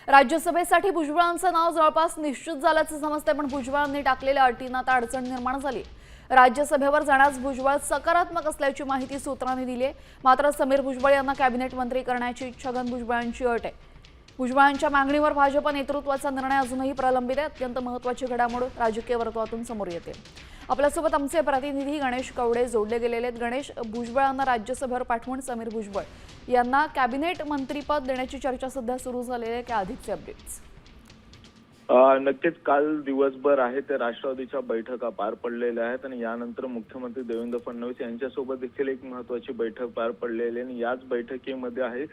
राज्यसभेसाठी भुजबळांचं नाव जवळपास निश्चित झाल्याचं समजतंय, पण भुजबळांनी टाकलेल्या अटींना आता अडचण निर्माण झाली। राज्यसभेवर जाण्यास भुजबळ सकारात्मक असल्याची माहिती सूत्रांनी दिली आहे। मात्र समीर भुजबळ यांना कॅबिनेट मंत्री करण्याची छगन भुजबळांची अट आहे। भुजबळांच्या मागणीवर भाजप नेतृत्वाचा निर्णय अजूनही प्रलंबित आहे। अत्यंत महत्त्वाची घडामोड राजकीय वर्तुळातून समोर येते। आपल्यासोबत आमचे प्रतिनिधी गणेश कवडे जोडले गेलेले आहेत। गणेश, भुजबळांना राज्यसभेवर पाठवून समीर भुजबळ यांना कॅबिनेट मंत्रीपद देण्याची चर्चा सध्या सुरू झालेली आहे, की अधिकचे अपडेट्स? नक्कीच काल दिवसभर आहे ते राष्ट्रवादीच्या बैठका पार पडलेल्या आहेत आणि यानंतर मुख्यमंत्री देवेंद्र फडणवीस यांच्यासोबत देखील एक महत्त्वाची बैठक पार पडलेली आणि याच बैठकीमध्ये आहे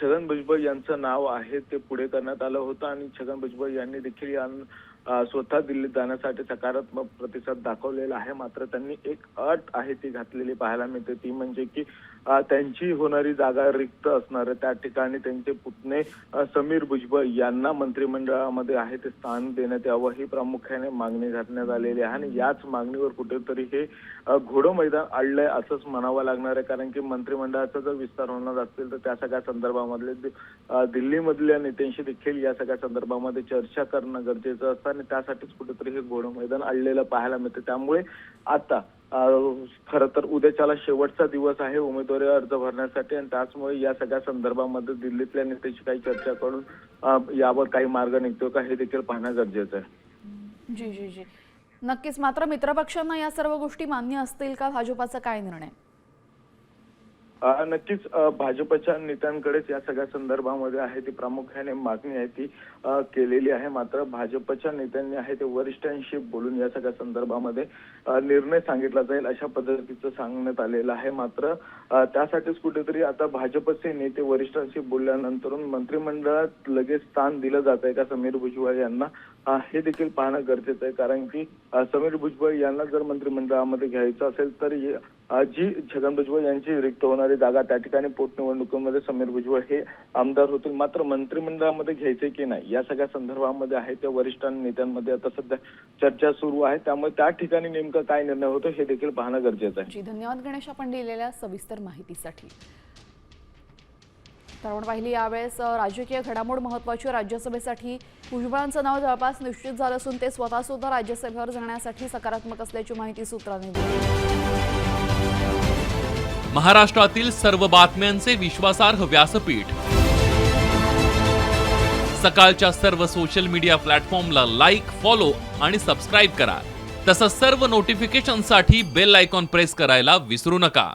छगन भुजबळ यांचं नाव आहे ते पुढे करण्यात आलं होतं आणि छगन भुजबळ यांनी देखील स्वतः दिल्लीत जाण्यासाठी सकारात्मक प्रतिसाद दाखवलेला आहे। मात्र त्यांनी एक अट आहे ती घातलेली पाहायला मिळते, ती म्हणजे की त्यांची होणारी जागा रिक्त असणार त्या ठिकाणी त्यांचे पुतणे समीर भुजबळ यांना मंत्रिमंडळामध्ये आहे ते स्थान देण्यात यावं ही प्रामुख्याने मागणी घालण्यात आलेली आहे आणि याच मागणीवर कुठेतरी हे घोडं मैदान अडलंय असंच म्हणावं लागणार आहे। कारण की मंत्रिमंडळाचा जर विस्तार होणार असेल तर त्या सगळ्या संदर्भामधले दिल्लीमधल्या नेत्यांशी देखील या सगळ्या संदर्भामध्ये चर्चा करणं गरजेचं असतं आणि त्यासाठीच कुठेतरी हे घोडं मैदान अडलेलं पाहायला मिळते। त्यामुळे आता खरं तर उद्याच्याला शेवटचा दिवस आहे उमेदवारी अर्ज भरण्यासाठी आणि त्याचमुळे या सगळ्या संदर्भामध्ये दिल्लीतल्या नेत्यांशी काही चर्चा करून यावर काही मार्ग निघतो का हे देखील पाहणं गरजेचं आहे। जी जी जी नक्कीच। मात्र मित्रपक्षांना या सर्व गोष्टी मान्य असतील का? भाजपाचा काय निर्णय? नक्कीच भाजपच्या नेत्यांकडेच या सगळ्या संदर्भामध्ये आहे ती प्रामुख्याने मागणी आहे ती केलेली आहे। मात्र भाजपच्या नेत्यांनी आहे ते वरिष्ठांशी बोलून या सगळ्या संदर्भामध्ये निर्णय सांगितला जाईल अशा पद्धतीचं सांगण्यात आलेलं आहे। मात्र त्यासाठीच कुठेतरी आता भाजपचे नेते वरिष्ठांशी बोलल्यानंतर मंत्रिमंडळात लगेच स्थान दिलं जात आहे का समीर भुजबळ यांना हे देखील पाहणं गरजेचं आहे। कारण की समीर भुजबळ यांना जर मंत्रिमंडळामध्ये घ्यायचं असेल तर जी छगन भुजबळ यांची रिक्त होणारी जागा त्या ठिकाणी पोटनिवडणुकीमध्ये समीर भुजबळ हे आमदार होतील। मात्र मंत्रिमंडळामध्ये घ्यायचे की नाही या सगळ्या संदर्भामध्ये आहे त्या वरिष्ठ नेत्यांमध्ये आता सध्या चर्चा सुरू आहे। त्यामुळे त्या ठिकाणी नेमकं काय निर्णय होतो हे देखील पाहणं गरजेचं आहे। धन्यवाद गणेश, आपण दिलेल्या सविस्तर माहितीसाठी। तर आपण पाहिली यावेळेस राजकीय घडामोड महत्त्वाची। राज्यसभेसाठी भुजबळांचं नाव जवळपास निश्चित झालं असून ते स्वतः सुद्धा राज्यसभेवर जाण्यासाठी सकारात्मक असल्याची माहिती सूत्रांनी दिली। महाराष्ट्रातील सर्व बातम्यांचे विश्वासार्ह व्यासपीठ सकाळच्या सर्व सोशल मीडिया प्लॅटफॉर्मला लाईक, फॉलो आणि सबस्क्राईब करा। तसंच सर्व नोटिफिकेशनसाठी बेल आयकॉन प्रेस करायला विसरू नका।